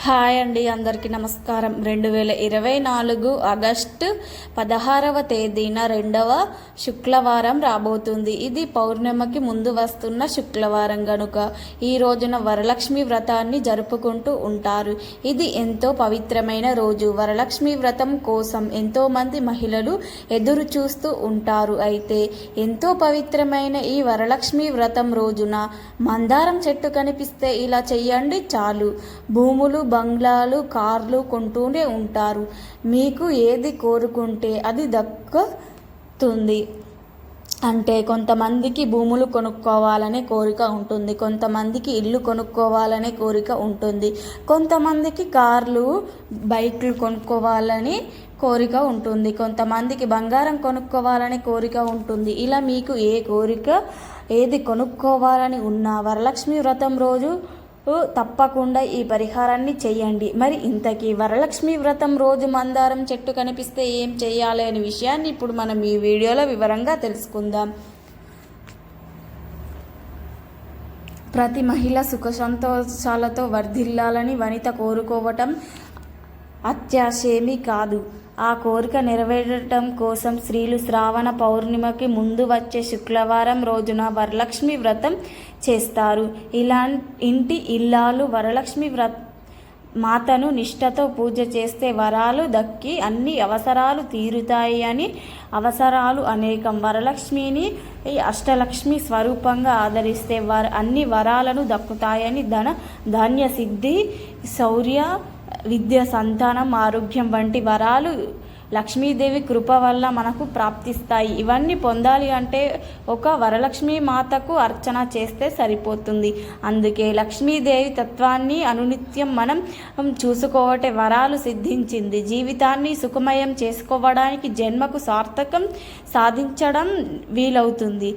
Hi అండి, అందరికీ నమస్కారం. 2024 ఆగస్టు 16వ తేదీన రెండవ శుక్రవారం రాబోతుంది. ఇది పౌర్ణమికి ముందు వస్తున్న శుక్రవారం గనుక ఈ రోజున వరలక్ష్మి వ్రతాన్ని జరుపుకుంటూ ఉంటారు. ఇది ఎంతో పవిత్రమైన రోజు. వరలక్ష్మి వ్రతం కోసం ఎంతోమంది మహిళలు ఎదురు చూస్తూ ఉంటారు. అయితే ఎంతో పవిత్రమైన ఈ వరలక్ష్మి వ్రతం రోజున మందారం చెట్టు కనిపిస్తే ఇలా చెయ్యండి చాలు. భూములు, బంగ్లాలు, కార్లు కొంటూనే ఉంటారు. మీకు ఏది కోరుకుంటే అది దక్కుతుంది. అంటే కొంతమందికి భూములు కొనుక్కోవాలనే కోరిక ఉంటుంది, కొంతమందికి ఇల్లు కొనుక్కోవాలనే కోరిక ఉంటుంది, కొంతమందికి కార్లు, బైక్లు కొనుక్కోవాలని కోరిక ఉంటుంది, కొంతమందికి బంగారం కొనుక్కోవాలని కోరిక ఉంటుంది. ఇలా మీకు ఏ కోరిక ఏది కొనుక్కోవాలని ఉన్నా వరలక్ష్మి వ్రతం రోజు తప్పకుండా ఈ పరిహారాన్ని చేయండి. మరి ఇంతకీ వరలక్ష్మి వ్రతం రోజు మందారం చెట్టు కనిపిస్తే ఏం చేయాలి అనే విషయాన్ని ఇప్పుడు మనం ఈ వీడియోలో వివరంగా తెలుసుకుందాం. ప్రతి మహిళ సుఖ సంతోషాలతో వర్ధిల్లాలని వనిత కోరుకోవటం అత్యాశేమీ కాదు. ఆ కోరిక నెరవేరటం కోసం స్త్రీలు శ్రావణ పౌర్ణిమకి ముందు వచ్చే శుక్రవారం రోజున వరలక్ష్మి వ్రతం చేస్తారు. ఇంటి ఇల్లాలు వరలక్ష్మి మాతను నిష్ఠతో పూజ చేస్తే వరాలు దక్కి అన్ని అవసరాలు తీరుతాయి అని. అవసరాలు అనేకం. వరలక్ష్మిని అష్టలక్ష్మి స్వరూపంగా ఆదరిస్తే అన్ని వరాలను దక్కుతాయని. ధాన్య సిద్ధి, శౌర్య, విద్య, సంతానం, ఆరోగ్యం వంటి వరాలు లక్ష్మీదేవి కృప వల్ల మనకు ప్రాప్తిస్తాయి. ఇవన్నీ పొందాలి అంటే ఒక వరలక్ష్మీ మాతకు అర్చన చేస్తే సరిపోతుంది. అందుకే లక్ష్మీదేవి తత్వాన్ని అనునిత్యం మనం చూసుకోవటే వరాలు సిద్ధించింది. జీవితాన్ని సుఖమయం చేసుకోవడానికి జన్మకు సార్థకం సాధించడం వీలవుతుంది.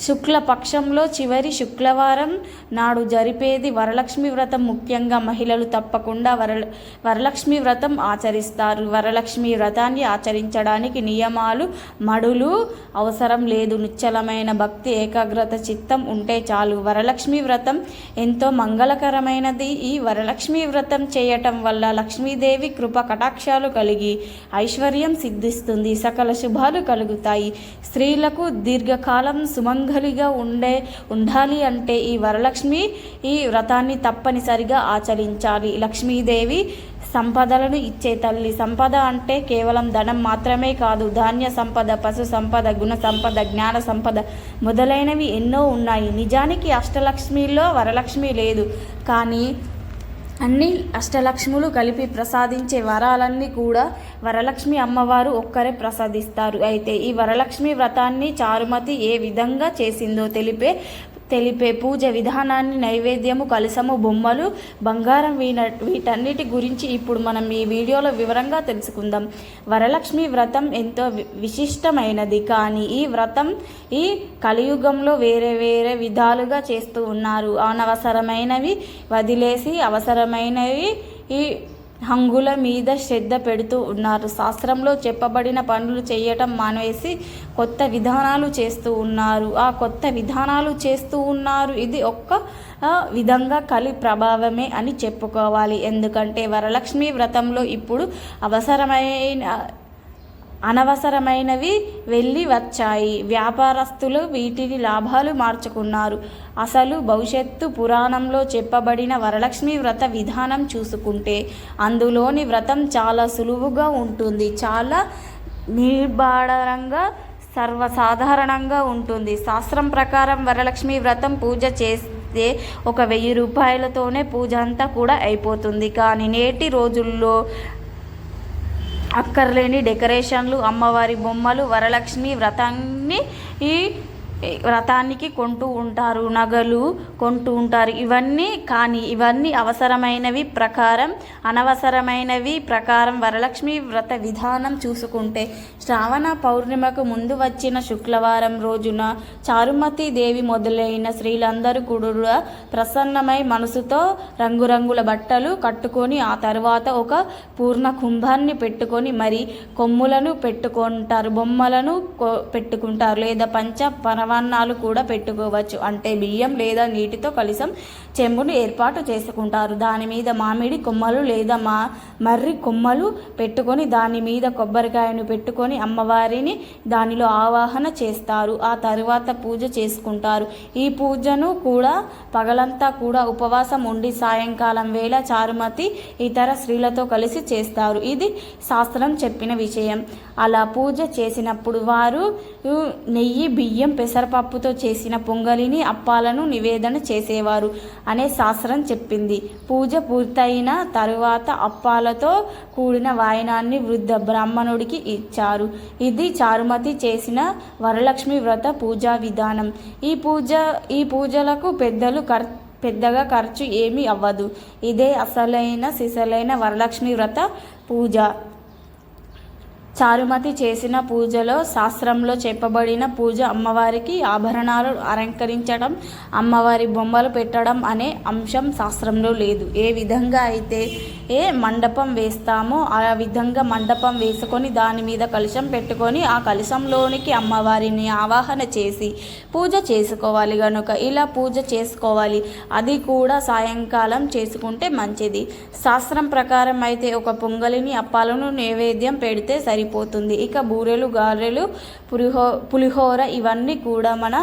శుక్ల పక్షంలో చివరి శుక్రవారం నాడు జరిపేది వరలక్ష్మి వ్రతం. ముఖ్యంగా మహిళలు తప్పకుండా వరలక్ష్మి వ్రతం ఆచరిస్తారు. వరలక్ష్మి వ్రతాన్ని ఆచరించడానికి నియమాలు, మడులు అవసరం లేదు. నిశ్చలమైన భక్తి, ఏకాగ్రత చిత్తం ఉంటే చాలు. వరలక్ష్మి వ్రతం ఎంతో మంగళకరమైనది. ఈ వరలక్ష్మి వ్రతం చేయటం వల్ల లక్ష్మీదేవి కృప కటాక్షాలు కలిగి ఐశ్వర్యం సిద్ధిస్తుంది, సకల శుభాలు కలుగుతాయి. స్త్రీలకు దీర్ఘకాలం సుమంగళిగా ఉండాలి అంటే ఈ వరలక్ష్మి ఈ వ్రతాన్ని తప్పనిసరిగా ఆచరించాలి. లక్ష్మీదేవి సంపదలను ఇచ్చే తల్లి. సంపద అంటే కేవలం ధనం మాత్రమే కాదు. ధాన్య సంపద, పశు సంపద, గుణ సంపద, జ్ఞాన సంపద మొదలైనవి ఎన్నో ఉన్నాయి. నిజానికి అష్టలక్ష్మిలో వరలక్ష్మి లేదు, కానీ అన్ని అష్టలక్ష్ములు కలిపి ప్రసాదించే వరాలన్నీ కూడా వరలక్ష్మి అమ్మవారు ఒక్కరే ప్రసాదిస్తారు. అయితే ఈ వరలక్ష్మి వ్రతాన్ని చారుమతి ఏ విధంగా చేసిందో తెలిపే పూజ విధానాన్ని, నైవేద్యము, కలశము, బొమ్మలు, బంగారం వీటన్నిటి గురించి ఇప్పుడు మనం ఈ వీడియోలో వివరంగా తెలుసుకుందాం. వరలక్ష్మి వ్రతం ఎంతో విశిష్టమైనది, కానీ ఈ వ్రతం ఈ కలియుగంలో వేరే వేరే విధాలుగా చేస్తూ ఉన్నారు. అనవసరమైనవి వదిలేసి అవసరమైనవి ఈ హంగుల మీద శ్రద్ధ పెడుతూ ఉన్నారు. శాస్త్రంలో చెప్పబడిన పనులు చేయటం మానేసి కొత్త విధానాలు చేస్తూ ఉన్నారు. ఆ కొత్త విధానాలు చేస్తూ ఉన్నారు. ఇది ఒక్క విధంగా కలి ప్రభావమే అని చెప్పుకోవాలి. ఎందుకంటే వరలక్ష్మి వ్రతంలో ఇప్పుడు అనవసరమైనవి వెళ్ళి వచ్చాయి. వ్యాపారస్తులు వీటిని లాభాలు మార్చుకున్నారు. అసలు భవిష్యత్తు పురాణంలో చెప్పబడిన వరలక్ష్మి వ్రత విధానం చూసుకుంటే అందులోని వ్రతం చాలా సులువుగా ఉంటుంది, చాలా నిర్బాడంగా, సర్వసాధారణంగా ఉంటుంది. శాస్త్రం ప్రకారం వరలక్ష్మి వ్రతం పూజ చేస్తే 1000 రూపాయలతోనే పూజ అంతా కూడా అయిపోతుంది. కానీ నేటి రోజుల్లో అక్కర్లేని డెకరేషన్లు, అమ్మవారి బొమ్మలు వరలక్ష్మి వ్రతానికి కొంటూ ఉంటారు, నగలు కొంటూ ఉంటారు. ఇవన్నీ అవసరమైనవి ప్రకారం, అనవసరమైనవి ప్రకారం. వరలక్ష్మి వ్రత విధానం చూసుకుంటే శ్రావణ పౌర్ణిమకు ముందు వచ్చిన శుక్రవారం రోజున చారుమతి దేవి మొదలైన స్త్రీలందరూ కూడా ప్రసన్నమై మనసుతో రంగురంగుల బట్టలు కట్టుకొని ఆ తర్వాత ఒక పూర్ణ కుంభాన్ని పెట్టుకొని మరి కొమ్ములను పెట్టుకుంటారు, బొమ్మలను పెట్టుకుంటారు, లేదా పంచ పరమాన్నాలు కూడా పెట్టుకోవచ్చు. అంటే బియ్యం లేదా నీటితో కలశం చెంబును ఏర్పాటు చేసుకుంటారు. దాని మీద మామిడి కొమ్మలు లేదా మర్రి కొమ్మలు పెట్టుకొని దాని మీద కొబ్బరికాయను పెట్టుకొని అమ్మవారిని దానిలో ఆవాహన చేస్తారు. ఆ తరువాత పూజ చేసుకుంటారు. ఈ పూజను కూడా పగలంతా కూడా ఉపవాసం ఉండి సాయంకాలం వేళ చారుమతి ఇతర స్త్రీలతో కలిసి చేస్తారు. ఇది శాస్త్రం చెప్పిన విషయం. అలా పూజ చేసినప్పుడు వారు నెయ్యి, బియ్యం, పెసరపప్పుతో చేసిన పొంగలిని, అప్పాలను నివేదన చేసేవారు అనే శాస్త్రం చెప్పింది. పూజ పూర్తయిన తరువాత అప్పాలతో కూడిన వాయనాన్ని వృద్ధ బ్రాహ్మణుడికి ఇచ్చారు. ఇది చారుమతి చేసిన వరలక్ష్మి వ్రత పూజా విధానం. ఈ పూజలకు పెద్దగా ఖర్చు ఏమీ అవ్వదు. ఇదే అసలైన సిసలైన వరలక్ష్మి వ్రత పూజ. చారుమతి చేసిన పూజలో శాస్త్రంలో చెప్పబడిన పూజ అమ్మవారికి ఆభరణాలు అలంకరించడం, అమ్మవారి బొమ్మలు పెట్టడం అనే అంశం శాస్త్రంలో లేదు. ఏ విధంగా అయితే మండపం వేస్తామో ఆ విధంగా మండపం వేసుకొని దాని మీద కలశం పెట్టుకొని ఆ కలశంలోనికి అమ్మవారిని ఆవాహన చేసి పూజ చేసుకోవాలి. కనుక ఇలా పూజ చేసుకోవాలి. అది కూడా సాయంకాలం చేసుకుంటే మంచిది. శాస్త్రం ప్రకారం అయితే ఒక పొంగలిని, అప్పాలను నైవేద్యం పెడితే సరిపోతుంది. ఇక బూరెలు, గారెలు, పులిహోర ఇవన్నీ కూడా మన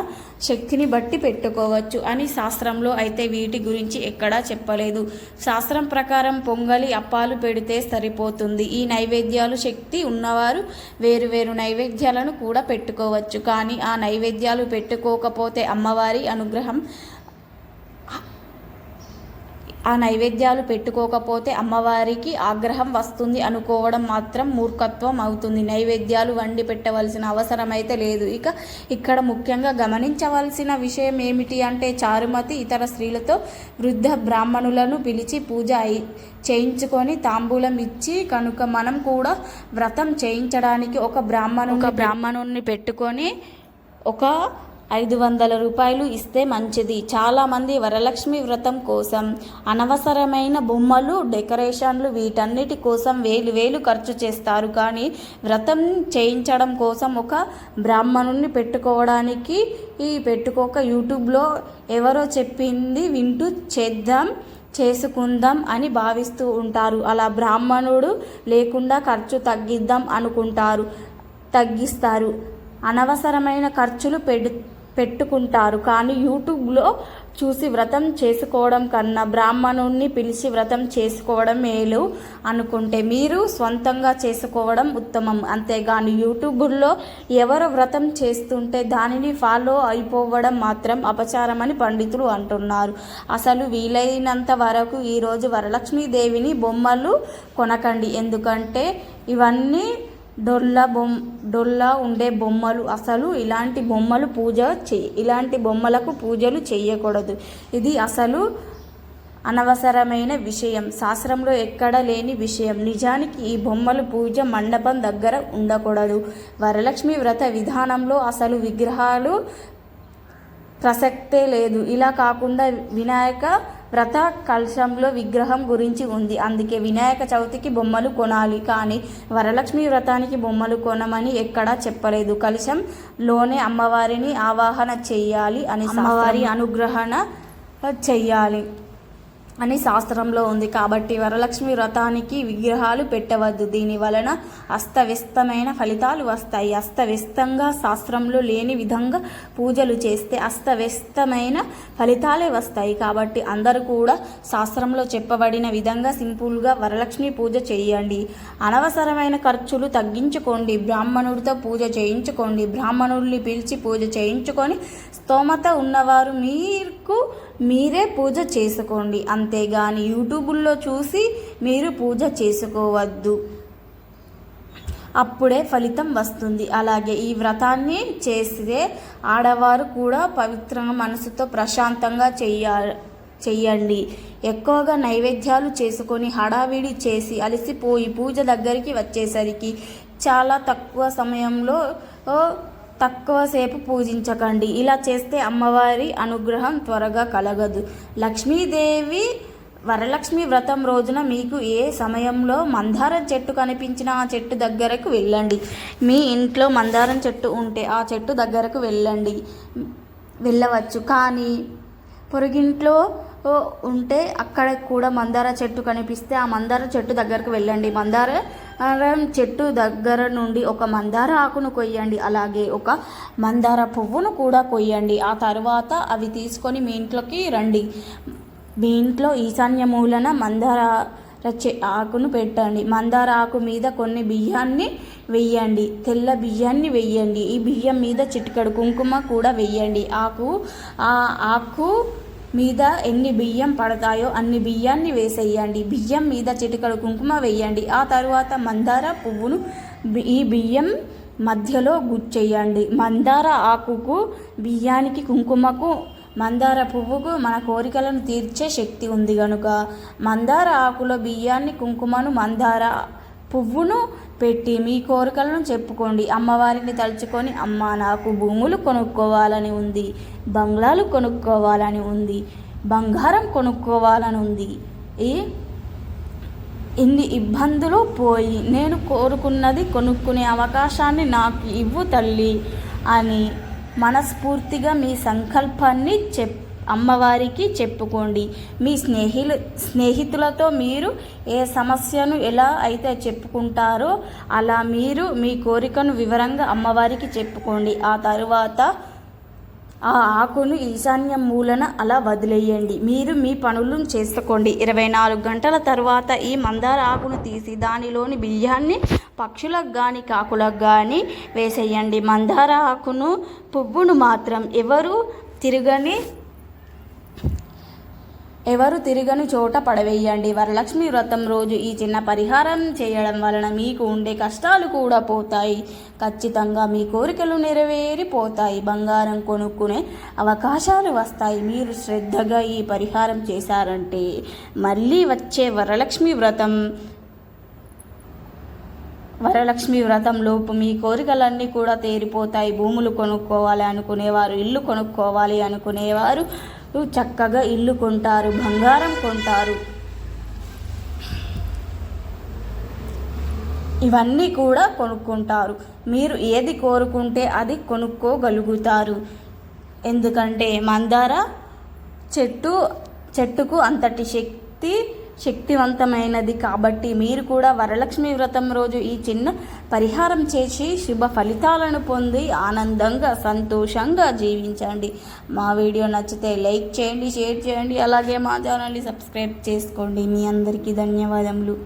శక్తిని బట్టి పెట్టుకోవచ్చు అని శాస్త్రంలో అయితే వీటి గురించి ఎక్కడా చెప్పలేదు. శాస్త్రం ప్రకారం పొంగలి, అప్పాలు పెడితే సరిపోతుంది. ఈ నైవేద్యాలు శక్తి ఉన్నవారు వేరు నైవేద్యాలను కూడా పెట్టుకోవచ్చు. కానీ ఆ నైవేద్యాలు పెట్టుకోకపోతే అమ్మవారి అనుగ్రహం అమ్మవారికి ఆగ్రహం వస్తుంది అనుకోవడం మాత్రం మూర్ఖత్వం అవుతుంది. నైవేద్యాలు వండి పెట్టవలసిన అవసరం అయితే లేదు. ఇక్కడ ముఖ్యంగా గమనించవలసిన విషయం ఏమిటి అంటే చారుమతి ఇతర స్త్రీలతో వృద్ధ బ్రాహ్మణులను పిలిచి పూజ చేయించుకొని తాంబూలం ఇచ్చి కనుక మనం కూడా వ్రతం చేయించడానికి ఒక బ్రాహ్మణుని పెట్టుకొని ఒక 500 రూపాయలు ఇస్తే మంచిది. చాలామంది వరలక్ష్మి వ్రతం కోసం అనవసరమైన బొమ్మలు, డెకరేషన్లు వీటన్నిటి కోసం వేలు ఖర్చు చేస్తారు. కానీ వ్రతం చేయించడం కోసం ఒక బ్రాహ్మణుని పెట్టుకోక యూట్యూబ్లో ఎవరో చెప్పింది వింటూ చేసుకుందాం అని భావిస్తూ ఉంటారు. అలా బ్రాహ్మణుడు లేకుండా ఖర్చు తగ్గిస్తారు. అనవసరమైన ఖర్చులు పెట్టుకుంటారు. కానీ యూట్యూబ్లో చూసి వ్రతం చేసుకోవడం కన్నా బ్రాహ్మణుణ్ణి పిలిచి వ్రతం చేసుకోవడం మేలు అనుకుంటే మీరు స్వంతంగా చేసుకోవడం ఉత్తమం. అంతేగాని యూట్యూబ్లో ఎవరు వ్రతం చేస్తుంటే దానిని ఫాలో అయిపోవడం మాత్రం అపచారమని పండితులు అంటున్నారు. అసలు వీలైనంత వరకు ఈరోజు వరలక్ష్మీదేవిని బొమ్మలు కొనకండి. ఎందుకంటే ఇవన్నీ డొల్లా ఉండే బొమ్మలు. అసలు ఇలాంటి బొమ్మలకు పూజలు చేయకూడదు. ఇది అసలు అనవసరమైన విషయం. శాస్త్రంలో ఎక్కడ లేని విషయం. నిజానికి ఈ బొమ్మలు పూజ మండపం దగ్గర ఉండకూడదు. వరలక్ష్మి వ్రత విధానంలో అసలు విగ్రహాలు ప్రసక్తే లేదు. ఇలా కాకుండా వినాయక వ్రత కలశంలో విగ్రహం గురించి ఉంది. అందుకే వినాయక చవితికి బొమ్మలు కొనాలి. కానీ వరలక్ష్మి వ్రతానికి బొమ్మలు కొనమని ఎక్కడా చెప్పలేదు. కలశంలోనే అమ్మవారిని ఆవాహన చెయ్యాలి అని, అమ్మవారి అనుగ్రహణ చెయ్యాలి అని శాస్త్రంలో ఉంది. కాబట్టి వరలక్ష్మి వ్రతానికి విగ్రహాలు పెట్టవద్దు. దీని వలన అస్తవ్యస్తమైన ఫలితాలు వస్తాయి. అస్తవ్యస్తంగా శాస్త్రంలో లేని విధంగా పూజలు చేస్తే అస్తవ్యస్తమైన ఫలితాలే వస్తాయి. కాబట్టి అందరూ కూడా శాస్త్రంలో చెప్పబడిన విధంగా సింపుల్గా వరలక్ష్మి పూజ చేయండి. అనవసరమైన ఖర్చులు తగ్గించుకోండి. బ్రాహ్మణుడితో పూజ చేయించుకోండి. బ్రాహ్మణుల్ని పిలిచి పూజ చేయించుకొని స్తోమత ఉన్నవారు మీరే పూజ చేసుకోండి. అంతేగాని యూట్యూబుల్లో చూసి మీరు పూజ చేసుకోవద్దు. అప్పుడే ఫలితం వస్తుంది. అలాగే ఈ వ్రతాన్ని చేస్తే ఆడవారు కూడా పవిత్రంగా మనసుతో ప్రశాంతంగా చెయ్యండి. ఎక్కువగా నైవేద్యాలు చేసుకొని హడావిడి చేసి అలసిపోయి పూజ దగ్గరికి వచ్చేసరికి చాలా తక్కువసేపు పూజించకండి. ఇలా చేస్తే అమ్మవారి అనుగ్రహం త్వరగా కలగదు. లక్ష్మీదేవి వరలక్ష్మి వ్రతం రోజున మీకు ఏ సమయంలో మందారం చెట్టు కనిపించినా ఆ చెట్టు దగ్గరకు వెళ్ళండి. మీ ఇంట్లో మందారం చెట్టు ఉంటే ఆ చెట్టు దగ్గరకు వెళ్ళవచ్చు. కానీ పొరుగింట్లో ఉంటే అక్కడ కూడా మందార చెట్టు కనిపిస్తే ఆ మందార చెట్టు దగ్గరకు వెళ్ళండి. మందార చెట్టు దగ్గర నుండి ఒక మందార ఆకును కొయ్యండి, అలాగే ఒక మందార పువ్వును కూడా కొయ్యండి. ఆ తర్వాత అవి తీసుకొని మీ ఇంట్లోకి రండి. మీ ఇంట్లో ఈశాన్య మూలన మందార ఆకును పెట్టండి. మందార ఆకు మీద కొన్ని బియ్యాన్ని వెయ్యండి, తెల్ల బియ్యాన్ని వెయ్యండి. ఈ బియ్యం మీద చిటికెడు కుంకుమ కూడా వెయ్యండి. ఆ ఆకు మీద ఎన్ని బియ్యం పడతాయో అన్ని బియ్యాన్ని వేసేయండి. బియ్యం మీద చిటికెడు కుంకుమ వెయ్యండి. ఆ తరువాత మందార పువ్వును ఈ బియ్యం మధ్యలో గుచ్చేయండి. మందార ఆకుకు, బియ్యానికి, కుంకుమకు, మందార పువ్వుకు మన కోరికలను తీర్చే శక్తి ఉంది కనుక మందార ఆకులో బియ్యాన్ని, కుంకుమను, మందార పువ్వును పెట్టి మీ కోరికలను చెప్పుకోండి. అమ్మవారిని తలుచుకొని, అమ్మ నాకు భూములు కొనుక్కోవాలని ఉంది, బంగ్లాలు కొనుక్కోవాలని ఉంది, బంగారం కొనుక్కోవాలని ఉంది, ఇన్ని ఇబ్బందులు పోయి నేను కోరుకున్నది కొనుక్కునే అవకాశాన్ని నాకు ఇవ్వు తల్లి అని మనస్ఫూర్తిగా మీ సంకల్పాన్ని అమ్మవారికి చెప్పుకోండి. మీ స్నేహితులతో మీరు ఏ సమస్యను ఎలా అయితే చెప్పుకుంటారో అలా మీరు మీ కోరికను వివరంగా అమ్మవారికి చెప్పుకోండి. ఆ తరువాత ఆ ఆకును ఈశాన్య మూలన అలా వదిలేయండి. మీరు మీ పనులను చేసుకోండి. 24 గంటల తర్వాత ఈ మందార ఆకును తీసి దానిలోని బియ్యాన్ని పక్షులకు కానీ కాకులకు కానీ వేసేయండి. మందార ఆకును, పువ్వును మాత్రం ఎవరు తిరగని చోట పడవేయండి. వరలక్ష్మి వ్రతం రోజు ఈ చిన్న పరిహారం చేయడం వలన మీకు ఉండే కష్టాలు కూడా పోతాయి. ఖచ్చితంగా మీ కోరికలు నెరవేరిపోతాయి. బంగారం కొనుక్కునే అవకాశాలు వస్తాయి. మీరు శ్రద్ధగా ఈ పరిహారం చేశారంటే మళ్ళీ వచ్చే వరలక్ష్మి వ్రతంలోపు మీ కోరికలన్నీ కూడా తీరిపోతాయి. భూములు కొనుక్కోవాలి అనుకునేవారు, ఇల్లు కొనుక్కోవాలి అనుకునేవారు చక్కగా ఇల్లు కొంటారు, బంగారం కొంటారు. ఇవన్నీ కూడా కొనుక్కుంటారు. మీరు ఏది కోరుకుంటే అది కొనుక్కోగలుగుతారు. ఎందుకంటే మందార చెట్టుకు అంతటి శక్తివంతమైనది కాబట్టి మీరు కూడా వరలక్ష్మి వ్రతం రోజు ఈ చిన్న పరిహారం చేసి శుభ ఫలితాలను పొంది ఆనందంగా, సంతోషంగా జీవించండి. మా వీడియో నచ్చితే లైక్ చేయండి, షేర్ చేయండి, అలాగే మా ఛానల్ని సబ్స్క్రైబ్ చేసుకోండి. మీ అందరికీ ధన్యవాదములు.